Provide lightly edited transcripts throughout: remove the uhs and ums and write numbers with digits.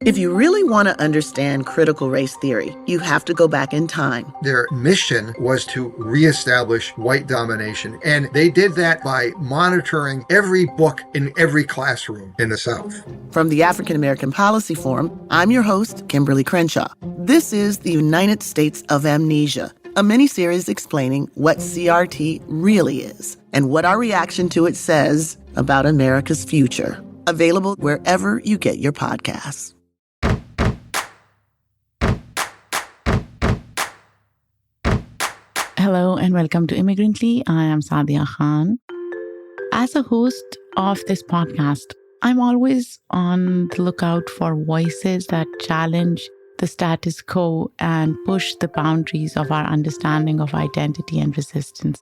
If you really want to understand critical race theory, you have to go back in time. Their mission was to reestablish white domination, and they did that by monitoring every book in every classroom in the South. From the African American Policy Forum, I'm your host, Kimberly Crenshaw. This is the United States of Amnesia, a mini-series explaining what CRT really is and what our reaction to it says about America's future. Available wherever you get your podcasts. Hello and welcome to Immigrantly. I am Sadia Khan. As a host of this podcast, I'm always on the lookout for voices that challenge the status quo and push the boundaries of our understanding of identity and resistance.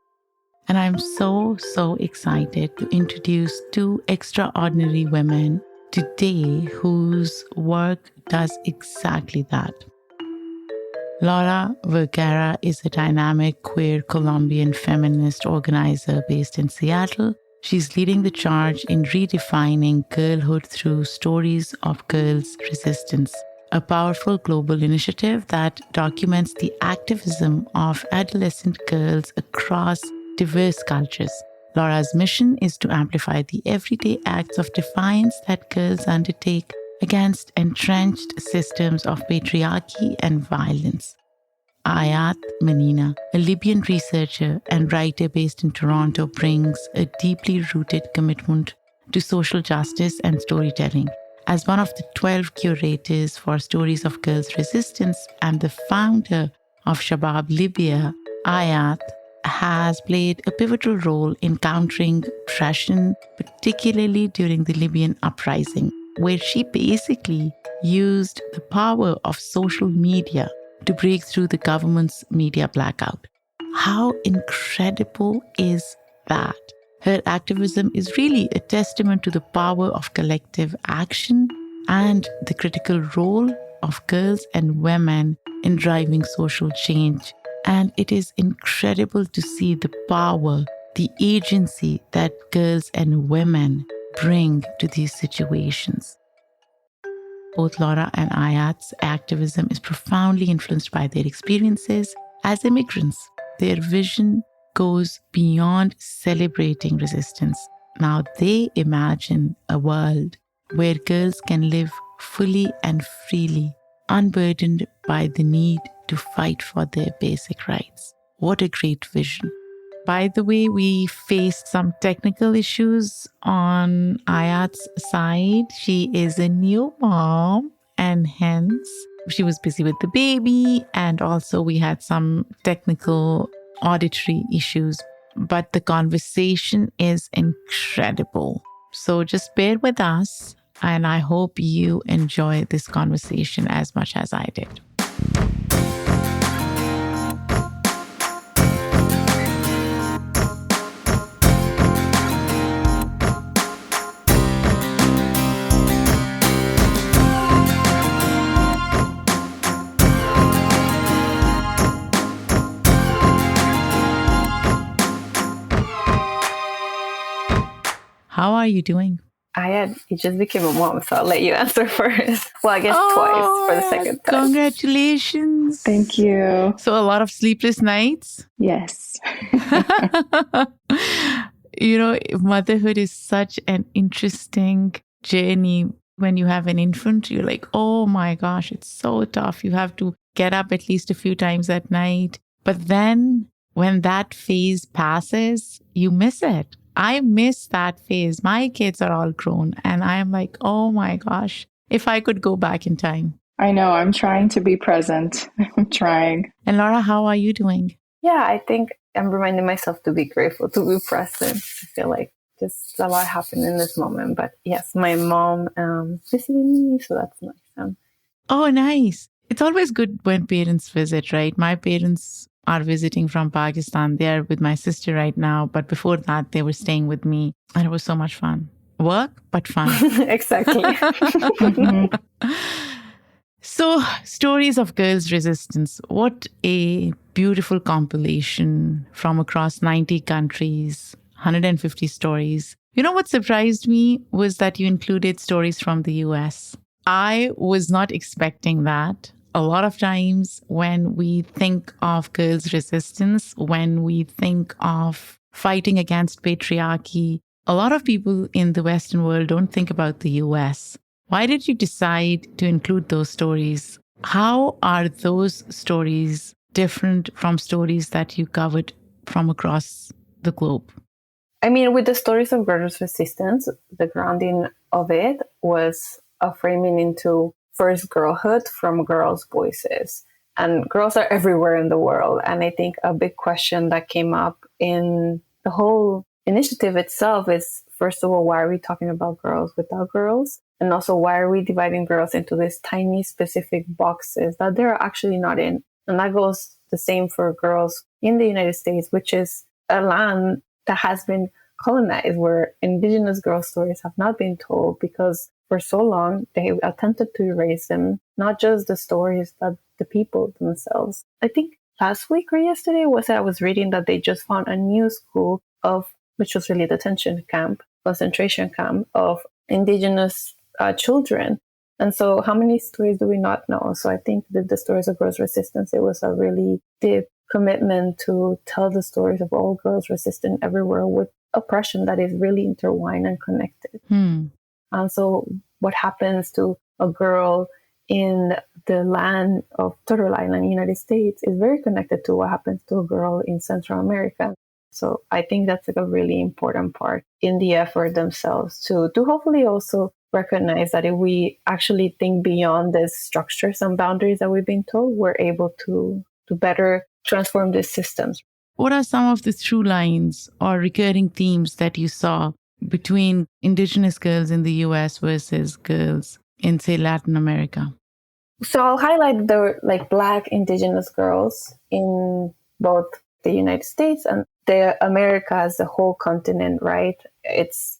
And I'm so excited to introduce two extraordinary women today whose work does exactly that. Laura Vergara is a dynamic queer Colombian feminist organizer based in Seattle. She's leading the charge in redefining girlhood through stories of girls' resistance, a powerful global initiative that documents the activism of adolescent girls across diverse cultures. Laura's mission is to amplify the everyday acts of defiance that girls undertake against entrenched systems of patriarchy and violence. Ayat Mneina, a Libyan researcher and writer based in Toronto, brings a deeply rooted commitment to social justice and storytelling. As one of the 12 curators for Stories of Girls' Resistance and the founder of Shabab Libya, Ayat has played a pivotal role in countering oppression, particularly during the Libyan uprising, where she basically used the power of social media to break through the government's media blackout. How incredible is that? Her activism is really a testament to the power of collective action and the critical role of girls and women in driving social change. And it is incredible to see the power, the agency that girls and women bring to these situations. Both Laura and Ayat's activism is profoundly influenced by their experiences as immigrants. Their vision goes beyond celebrating resistance. Now they imagine a world where girls can live fully and freely, unburdened by the need to fight for their basic rights. What a great vision. By the way, we faced some technical issues on Ayat's side. She is a new mom and hence she was busy with the baby, and also we had some technical auditory issues. But the conversation is incredible. So just bear with us, and I hope you enjoy this conversation as much as I did. How are you doing? You just became a mom, so I'll let you answer first. Well, I guess twice for the second time. Congratulations. Thank you. So a lot of sleepless nights? Yes. Motherhood is such an interesting journey. When you have an infant, you're like, oh my gosh, it's so tough. You have to get up at least a few times at night. But then when that phase passes, you miss it. I miss that phase. My kids are all grown and I'm like, oh my gosh, if I could go back in time. I know, I'm trying to be present. I'm trying. And Laura, how are you doing? Yeah, I think I'm reminding myself to be grateful, to be present. I feel like just a lot happened in this moment. But yes, my mom visited me, so that's nice. Oh, nice. It's always good when parents visit, right? My parents are visiting from Pakistan. They are with my sister right now. But before that, they were staying with me. And it was so much fun. Work, but fun. Exactly. So, Stories of Girls' Resistance. What a beautiful compilation from across 90 countries, 150 stories. You know what surprised me was that you included stories from the US. I was not expecting that. A lot of times when we think of girls' resistance, when we think of fighting against patriarchy, a lot of people in the Western world don't think about the US. Why did you decide to include those stories? How are those stories different from stories that you covered from across the globe? I mean, with the stories of girls' resistance, the grounding of it was a framing into first girlhood from girls' voices. And girls are everywhere in the world. And I think a big question that came up in the whole initiative itself is, first of all, why are we talking about girls without girls? And also, why are we dividing girls into these tiny specific boxes that they're actually not in? And that goes the same for girls in the United States, which is a land that has been colonized, where indigenous girl stories have not been told because for so long they attempted to erase them, not just the stories, but the people themselves. I think last week or yesterday I was reading that they just found a new school which was really a detention camp, concentration camp of indigenous children. And so how many stories do we not know? So I think that the stories of girls' resistance, it was a really deep commitment to tell the stories of all girls resistant everywhere with oppression that is really intertwined and connected. And so what happens to a girl in the land of Turtle Island, United States, is very connected to what happens to a girl in Central America. So I think that's like a really important part in the effort themselves to hopefully also recognize that if we actually think beyond the structures and boundaries that we've been told, we're able to better transform these systems. What are some of the through lines or recurring themes that you saw between indigenous girls in the US versus girls in, say, Latin America? So I'll highlight the Black indigenous girls in both the United States and the America as the whole continent, right? It's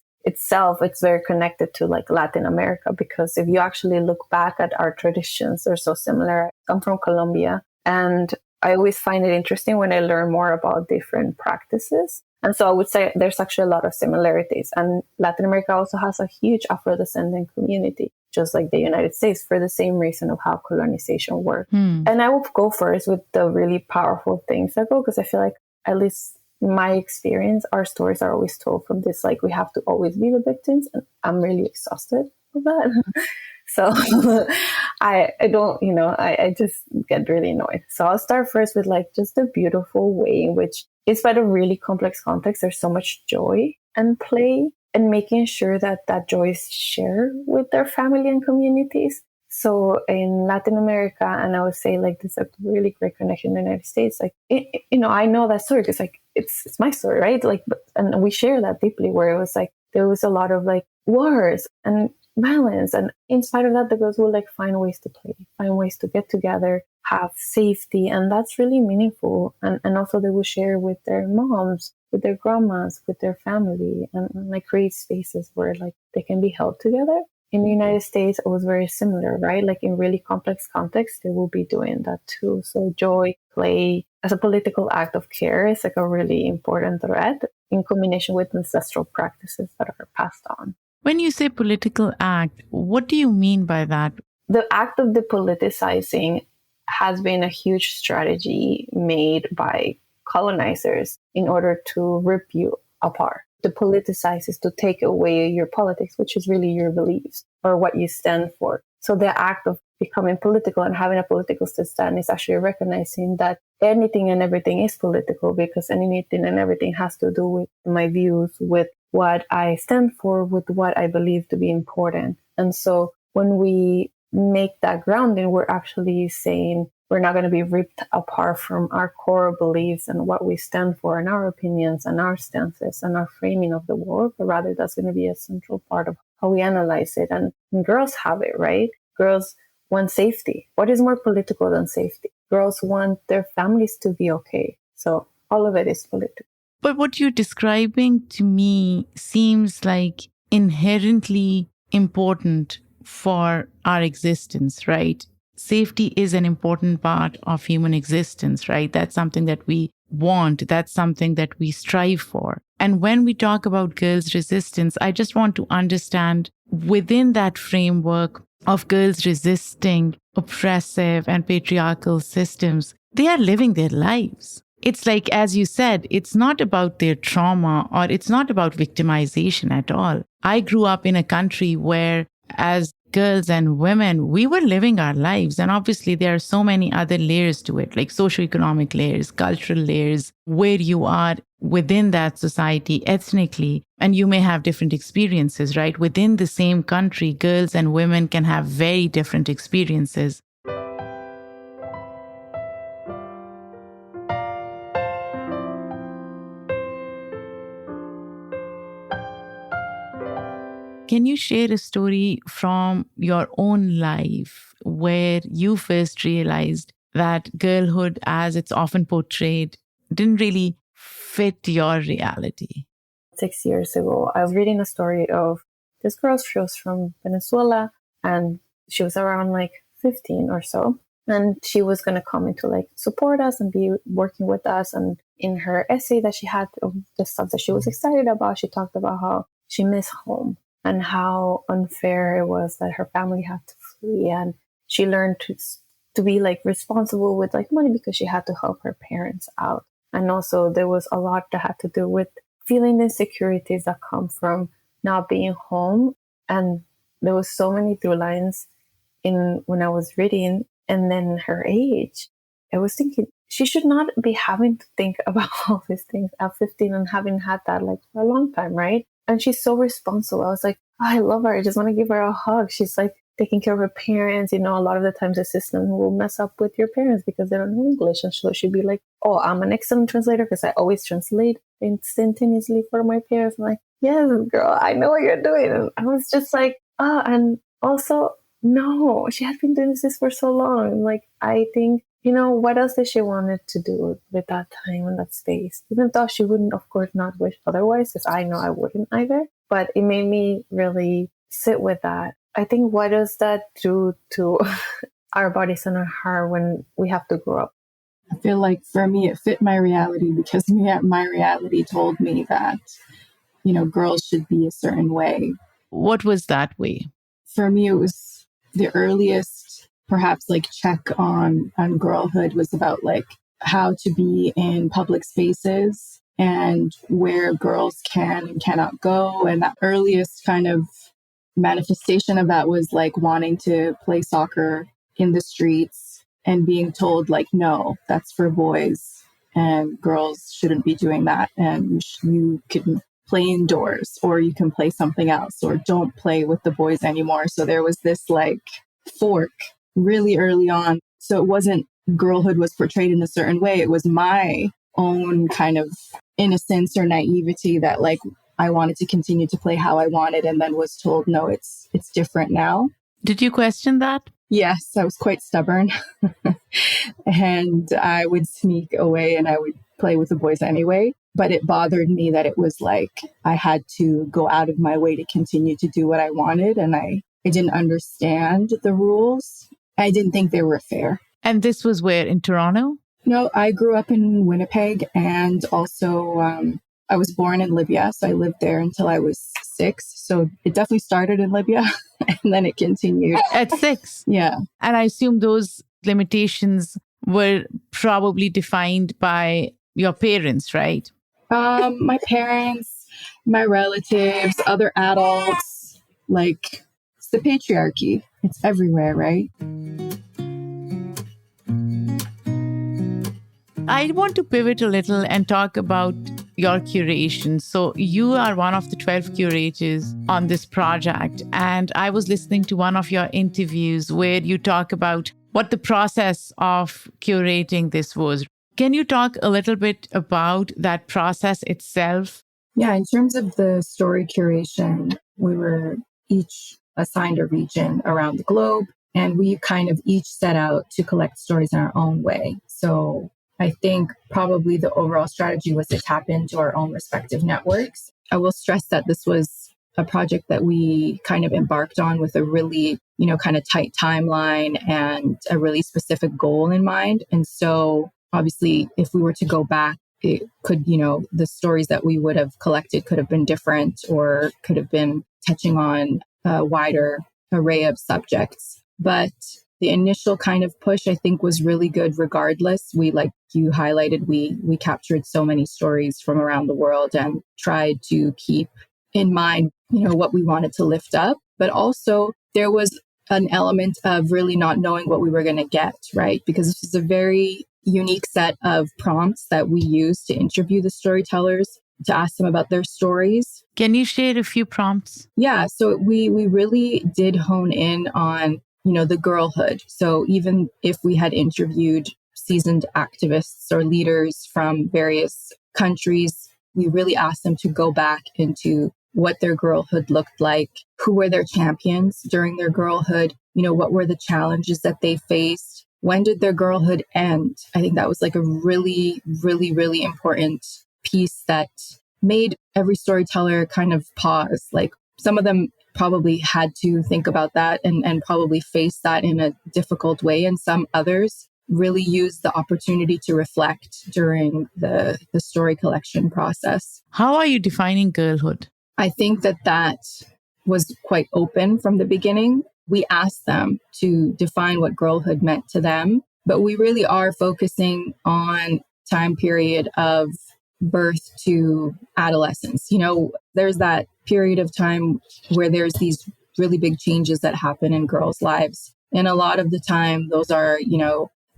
very connected to Latin America, because if you actually look back at our traditions, they're so similar. I'm from Colombia, and I always find it interesting when I learn more about different practices. And so I would say there's actually a lot of similarities. And Latin America also has a huge Afro-descendant community, just like the United States, for the same reason of how colonization worked. And I will go first with the really powerful things that go, because I feel like, at least in my experience, our stories are always told from this, we have to always be the victims. And I'm really exhausted with that. So I don't, I just get really annoyed. So I'll start first with just the beautiful way in which, despite a really complex context, there's so much joy and play, and making sure that that joy is shared with their family and communities. So in Latin America, and I would say there's a really great connection in the United States. I know that story because it's my story, right? And we share that deeply, where it was there was a lot of wars and violence, and in spite of that, the girls will find ways to play, find ways to get together, have safety, and that's really meaningful. And also they will share with their moms, with their grandmas, with their family, and create spaces where they can be held together. In the United States, it was very similar, right? In really complex contexts, they will be doing that too. So joy, play, as a political act of care is a really important thread in combination with ancestral practices that are passed on. When you say political act, what do you mean by that? The act of depoliticizing has been a huge strategy made by colonizers in order to rip you apart. To politicize is to take away your politics, which is really your beliefs or what you stand for. So the act of becoming political and having a political stand is actually recognizing that anything and everything is political, because anything and everything has to do with my views, with what I stand for, with what I believe to be important. And so when we make that grounding, we're actually saying we're not going to be ripped apart from our core beliefs and what we stand for and our opinions and our stances and our framing of the world, but rather that's going to be a central part of how we analyze it. And girls have it, right? Girls want safety. What is more political than safety? Girls want their families to be okay. So all of it is political. But what you're describing to me seems inherently important for our existence, right? Safety is an important part of human existence, right? That's something that we want. That's something that we strive for. And when we talk about girls' resistance, I just want to understand within that framework, of girls resisting oppressive and patriarchal systems, they are living their lives. It's like, as you said, it's not about their trauma or it's not about victimization at all. I grew up in a country where, as girls and women, we were living our lives. And obviously, there are so many other layers to it, like socioeconomic layers, cultural layers, where you are within that society ethnically. And you may have different experiences, right? Within the same country, girls and women can have very different experiences. Can you share a story from your own life where you first realized that girlhood, as it's often portrayed, didn't really fit your reality? 6 years ago, I was reading a story of this girl. She was from Venezuela and she was around like 15 or so. And she was going to come in to like support us and be working with us. And in her essay that she had of the stuff that she was excited about, she talked about how she missed home and how unfair it was that her family had to flee. And she learned to be like responsible with like money because she had to help her parents out. And also there was a lot that had to do with feeling the insecurities that come from not being home. And there was so many through lines in when I was reading. And then her age, I was thinking she should not be having to think about all these things at 15 and having had that like for a long time, right? And she's so responsible. I was like, oh, I love her. I just want to give her a hug. She's like taking care of her parents. You know, a lot of the times the system will mess up with your parents because they don't know English. And so she'd be like, oh, I'm an excellent translator because I always translate instantaneously for my parents. I'm like, yes, girl, I know what you're doing. And I was just like, and also, no, she had been doing this for so long. Like, I think, you know, what else did she wanted to do with that time and that space? Even though she wouldn't, of course, not wish otherwise, because I know I wouldn't either. But it made me really sit with that. I think, what does that do to our bodies and our heart when we have to grow up? I feel like for me, it fit my reality because my reality told me that, you know, girls should be a certain way. What was that way? For me, it was the earliest, perhaps like check on girlhood was about like how to be in public spaces and where girls can and cannot go. And that earliest kind of manifestation of that was like wanting to play soccer in the streets and being told like, no, that's for boys and girls shouldn't be doing that. And you can play indoors or you can play something else or don't play with the boys anymore. So there was this like fork really early on. So it wasn't girlhood was portrayed in a certain way. It was my own kind of innocence or naivety that like I wanted to continue to play how I wanted and then was told, no, it's different now. Did you question that? Yes, I was quite stubborn and I would sneak away and I would play with the boys anyway. But it bothered me that it was like I had to go out of my way to continue to do what I wanted. And I didn't understand the rules. I didn't think they were fair. And this was where, in Toronto? No, I grew up in Winnipeg and also I was born in Libya. So I lived there until I was 6. So it definitely started in Libya and then it continued. At 6? Yeah. And I assume those limitations were probably defined by your parents, right? My parents, my relatives, other adults, like it's the patriarchy. It's everywhere, right? I want to pivot a little and talk about your curation. So you are one of the 12 curators on this project. And I was listening to one of your interviews where you talk about what the process of curating this was. Can you talk a little bit about that process itself? Yeah, in terms of the story curation, we were each assigned a region around the globe, and we kind of each set out to collect stories in our own way. So I think probably the overall strategy was to tap into our own respective networks. I will stress that this was a project that we kind of embarked on with a really, kind of tight timeline and a really specific goal in mind. And so obviously, if we were to go back, it could, the stories that we would have collected could have been different or could have been touching on a wider array of subjects. But the initial kind of push, I think, was really good regardless. We, like you highlighted, we captured so many stories from around the world and tried to keep in mind, what we wanted to lift up. But also there was an element of really not knowing what we were going to get, right? Because this is a very unique set of prompts that we use to interview the storytellers, to ask them about their stories. Can you share a few prompts? Yeah, so we really did hone in on, the girlhood. So even if we had interviewed seasoned activists or leaders from various countries, we really asked them to go back into what their girlhood looked like, who were their champions during their girlhood, what were the challenges that they faced, when did their girlhood end? I think that was like a really, really, really important piece that made every storyteller kind of pause. Like some of them probably had to think about that and probably face that in a difficult way. And some others really used the opportunity to reflect during the story collection process. How are you defining girlhood? I think that was quite open from the beginning. We asked them to define what girlhood meant to them, but we really are focusing on time period of birth to adolescence. There's that period of time where there's these really big changes that happen in girls' lives. And a lot of the time, those are,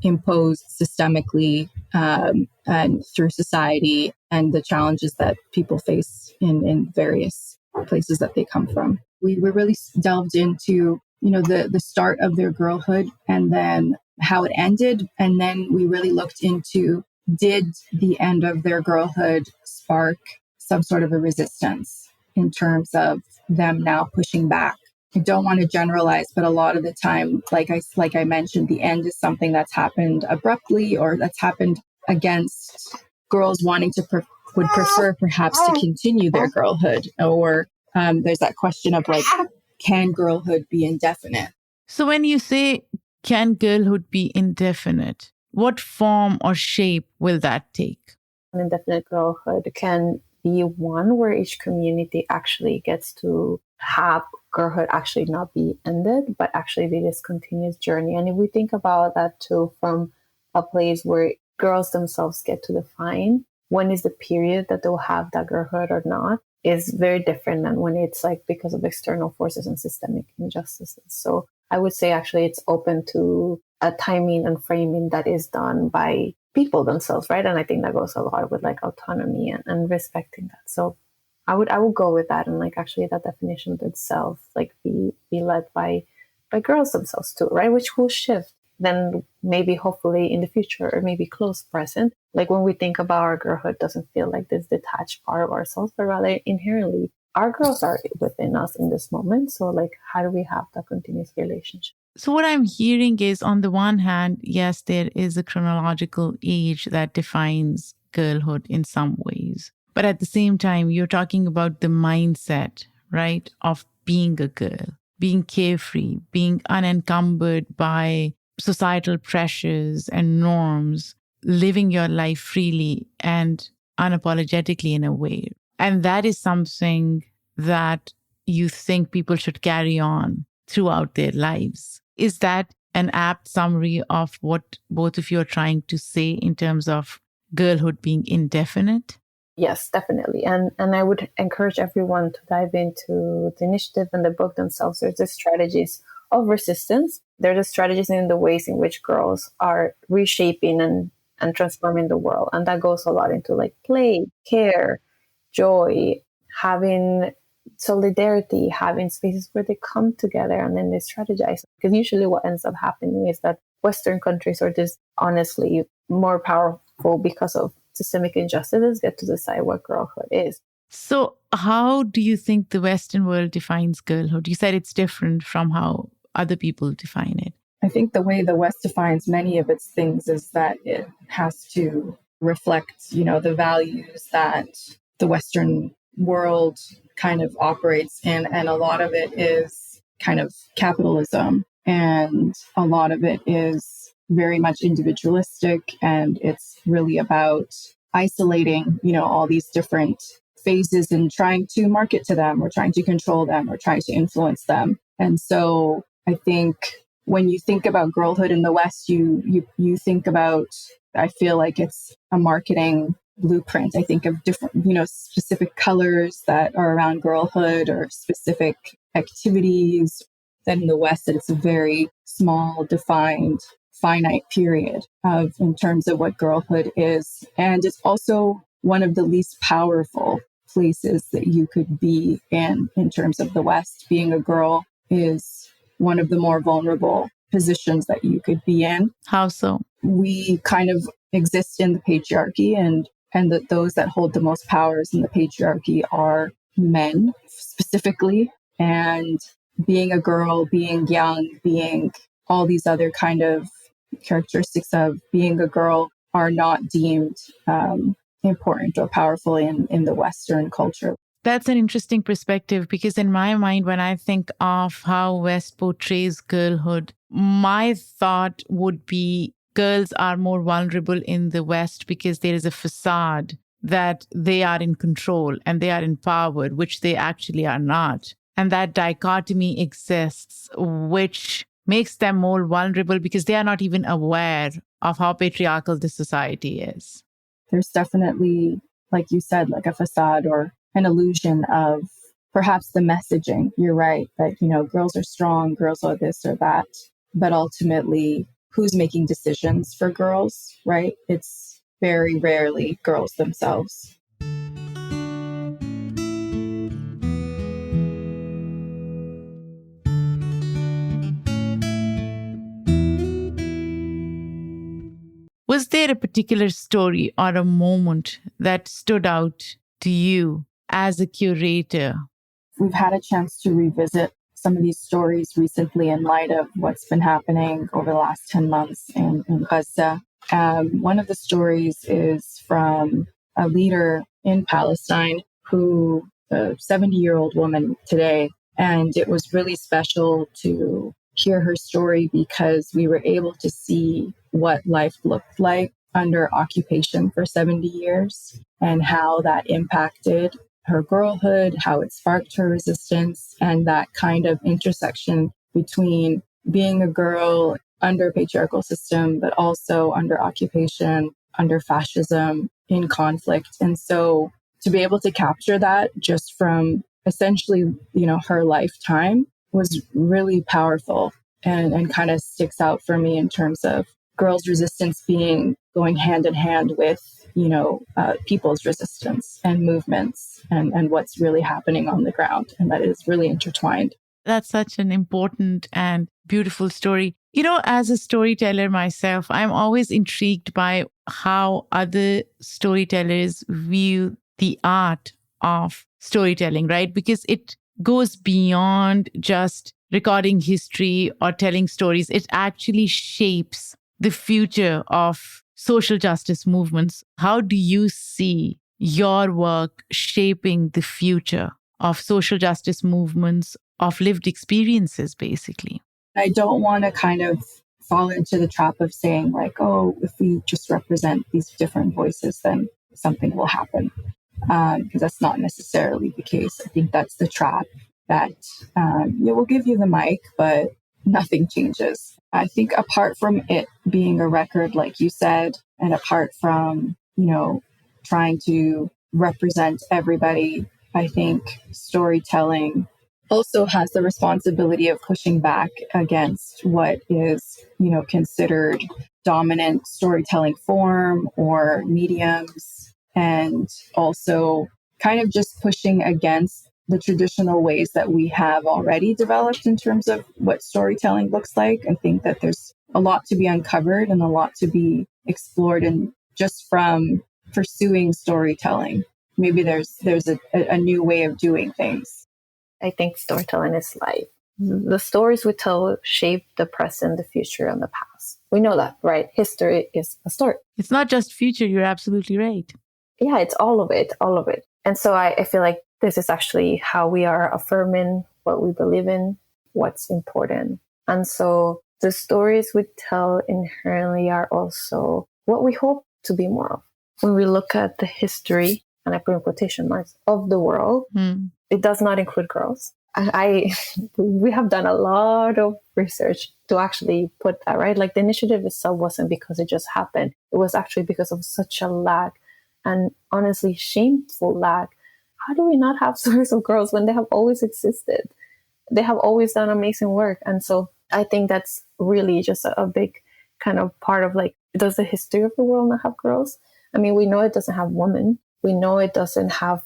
imposed systemically and through society and the challenges that people face in various places that they come from. We really delved into, the start of their girlhood and then how it ended. And then we really looked into, did the end of their girlhood spark some sort of a resistance in terms of them now pushing back? I don't want to generalize, but a lot of the time, like I mentioned, the end is something that's happened abruptly or that's happened against girls wanting to would prefer perhaps to continue their girlhood. Or there's that question of like, can girlhood be indefinite? So when you say, can girlhood be indefinite, what form or shape will that take? An indefinite girlhood can be one where each community actually gets to have girlhood actually not be ended, but actually be this continuous journey. And if we think about that too from a place where girls themselves get to define when is the period that they'll have that girlhood or not, is very different than when it's like because of external forces and systemic injustices. So I would say actually it's open to a timing and framing that is done by people themselves, right? And I think that goes a lot with like autonomy and respecting that. So I would go with that, and like actually that definition itself like be led by girls themselves too, right? Which will shift then maybe hopefully in the future or maybe close present. Like when we think about our girlhood, doesn't feel like this detached part of ourselves, but rather inherently our girls are within us in this moment. So like how do we have that continuous relationship? So what I'm hearing is, on the one hand, yes, there is a chronological age that defines girlhood in some ways. But at the same time, you're talking about the mindset, right, of being a girl, being carefree, being unencumbered by societal pressures and norms, living your life freely and unapologetically in a way. And that is something that you think people should carry on throughout their lives. Is that an apt summary of what both of you are trying to say in terms of girlhood being indefinite? Yes, definitely. And I would encourage everyone to dive into the initiative and the book themselves. There's the strategies of resistance. There are the strategies in the ways in which girls are reshaping and transforming the world. And that goes a lot into like play, care, joy, having solidarity, having spaces where they come together and then they strategize. Because usually what ends up happening is that Western countries are just honestly more powerful because of systemic injustices get to decide what girlhood is. So how do you think the Western world defines girlhood? You said it's different from how other people define it. I think the way the West defines many of its things is that it has to reflect, the values that the Western world kind of operates in. And a lot of it is kind of capitalism. And a lot of it is very much individualistic. And it's really about isolating, all these different phases and trying to market to them or trying to control them or trying to influence them. And so I think when you think about girlhood in the West, you think about, I feel like it's a marketing blueprint. I think of different, specific colors that are around girlhood or specific activities. Then in the West, that it's a very small, defined, finite period in terms of what girlhood is. And it's also one of the least powerful places that you could be in terms of the West. Being a girl is one of the more vulnerable positions that you could be in. How so? We kind of exist in the patriarchy, and those that hold the most powers in the patriarchy are men specifically. And being a girl, being young, being all these other kind of characteristics of being a girl are not deemed important or powerful in the Western culture. That's an interesting perspective, because in my mind, when I think of how West portrays girlhood, my thought would be girls are more vulnerable in the West because there is a facade that they are in control and they are empowered, which they actually are not. And that dichotomy exists, which makes them more vulnerable because they are not even aware of how patriarchal the society is. There's definitely, like you said, like a facade or an illusion of perhaps the messaging. You're right that, girls are strong, girls are this or that. But ultimately, who's making decisions for girls, right? It's very rarely girls themselves. Was there a particular story or a moment that stood out to you as a curator? We've had a chance to revisit some of these stories recently in light of what's been happening over the last 10 months in Gaza. One of the stories is from a leader in Palestine who, a 70-year-old woman today, and it was really special to hear her story because we were able to see what life looked like under occupation for 70 years and how that impacted her girlhood, how it sparked her resistance, and that kind of intersection between being a girl under a patriarchal system, but also under occupation, under fascism, in conflict. And so to be able to capture that just from essentially, her lifetime was really powerful and kind of sticks out for me in terms of girls' resistance going hand in hand with, people's resistance and movements and what's really happening on the ground. And that is really intertwined. That's such an important and beautiful story. As a storyteller myself, I'm always intrigued by how other storytellers view the art of storytelling, right? Because it goes beyond just recording history or telling stories. It actually shapes the future of social justice movements. How do you see your work shaping the future of social justice movements, of lived experiences, basically? I don't want to kind of fall into the trap of saying like, oh, if we just represent these different voices, then something will happen. Because that's not necessarily the case. I think that's the trap that we'll give you the mic, but nothing changes. I think apart from it being a record, like you said, and apart from, trying to represent everybody, I think storytelling also has the responsibility of pushing back against what is, considered dominant storytelling form or mediums, and also kind of just pushing against the traditional ways that we have already developed in terms of what storytelling looks like. I think that there's a lot to be uncovered and a lot to be explored, and just from pursuing storytelling, maybe there's a new way of doing things. I think storytelling is life. The stories we tell shape the present, the future, and the past. We know that, right? History is a story. It's not just future. You're absolutely right. Yeah, it's all of it. And so I feel like this is actually how we are affirming what we believe in, what's important. And so the stories we tell inherently are also what we hope to be more of. When we look at the history, and I put in quotation marks, of the world, it does not include girls. we have done a lot of research to actually put that, right? Like the initiative itself wasn't because it just happened. It was actually because of such a lack, and honestly shameful lack. How do we not have stories of girls when they have always existed? They have always done amazing work. And so I think that's really just a big kind of part of like, does the history of the world not have girls? I mean, we know it doesn't have women. We know it doesn't have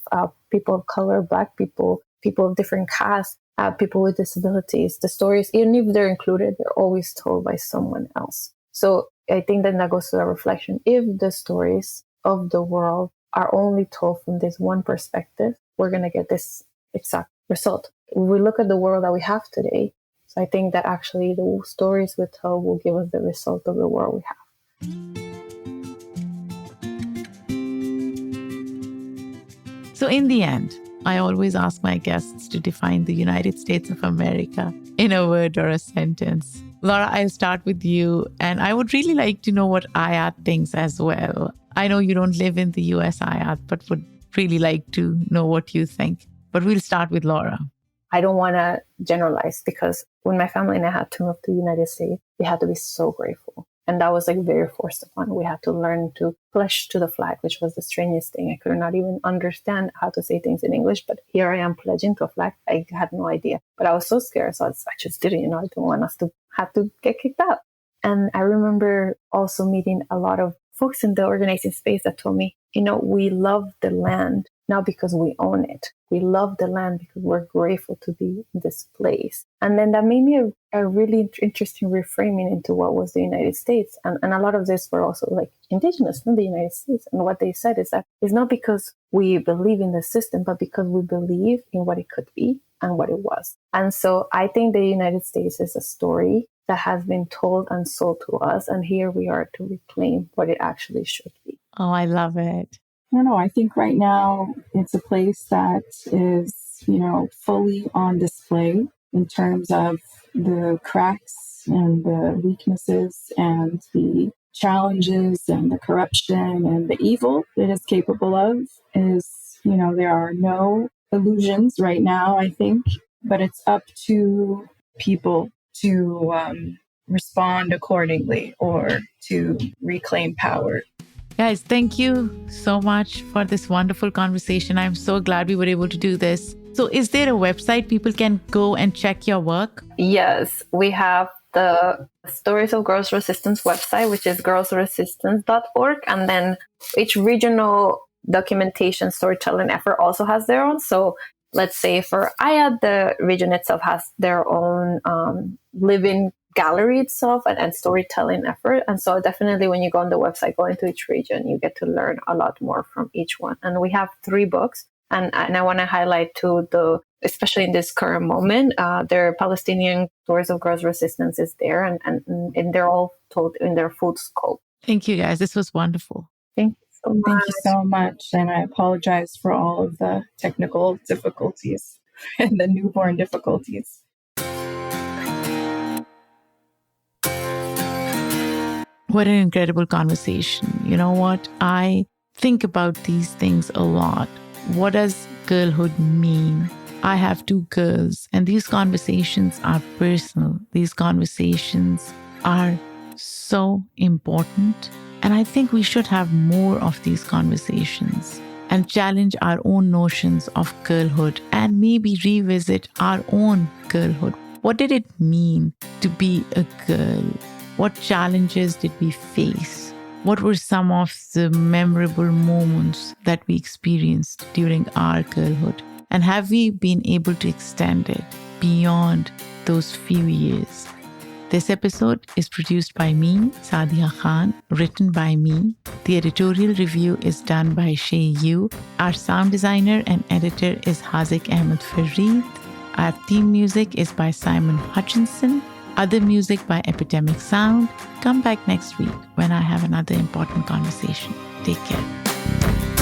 people of color, Black people, people of different castes, people with disabilities. The stories, even if they're included, they're always told by someone else. So I think that goes to a reflection. If the stories of the world are only told from this one perspective, we're going to get this exact result. We look at the world that we have today. So I think that actually the stories we tell will give us the result of the world we have. So in the end, I always ask my guests to define the United States of America in a word or a sentence. Laura, I'll start with you. And I would really like to know what Ayat thinks as well. I know you don't live in the US, Ayat, but would really like to know what you think. But we'll start with Laura. I don't want to generalize, because when my family and I had to move to the United States, we had to be so grateful. And that was like very forced upon. We had to learn to pledge to the flag, which was the strangest thing. I could not even understand how to say things in English, but here I am pledging to a flag. I had no idea, but I was so scared. So I just did it. I didn't want us to have to get kicked out. And I remember also meeting a lot of folks in the organizing space that told me, we love the land, not because we own it. We love the land because we're grateful to be in this place. And then that made me a really interesting reframing into what was the United States. And a lot of this were also like indigenous from the United States. And what they said is that it's not because we believe in the system, but because we believe in what it could be and what it was. And so I think the United States is a story that has been told and sold to us. And here we are to reclaim what it actually should be. Oh, I love it. I don't know. I think right now it's a place that is, fully on display in terms of the cracks and the weaknesses and the challenges and the corruption and the evil it is capable of. There are no illusions right now, I think, but it's up to people to respond accordingly or to reclaim power. Guys, thank you so much for this wonderful conversation. I'm so glad we were able to do this. So is there a website people can go and check your work? Yes, we have the Stories of Girls Resistance website, which is girlsresistance.org. And then each regional documentation storytelling effort also has their own. So let's say for Ayat, the region itself has their own living gallery itself and storytelling effort. And so definitely when you go on the website, go into each region, you get to learn a lot more from each one. And we have 3 books. And I want to highlight too, especially in this current moment, their Palestinian Stories of Girls Resistance is there, and they're all told in their full scope. Thank you guys. This was wonderful. Thank you so much. Thank you so much. And I apologize for all of the technical difficulties and the newborn difficulties. What an incredible conversation. You know what? I think about these things a lot. What does girlhood mean? I have 2 girls, and these conversations are personal. These conversations are so important. And I think we should have more of these conversations and challenge our own notions of girlhood and maybe revisit our own girlhood. What did it mean to be a girl? What challenges did we face? What were some of the memorable moments that we experienced during our girlhood? And have we been able to extend it beyond those few years? This episode is produced by me, Sadia Khan, written by me. The editorial review is done by Shay Yu. Our sound designer and editor is Hazik Ahmed Fareed. Our theme music is by Simon Hutchinson. Other music by Epidemic Sound. Come back next week when I have another important conversation. Take care.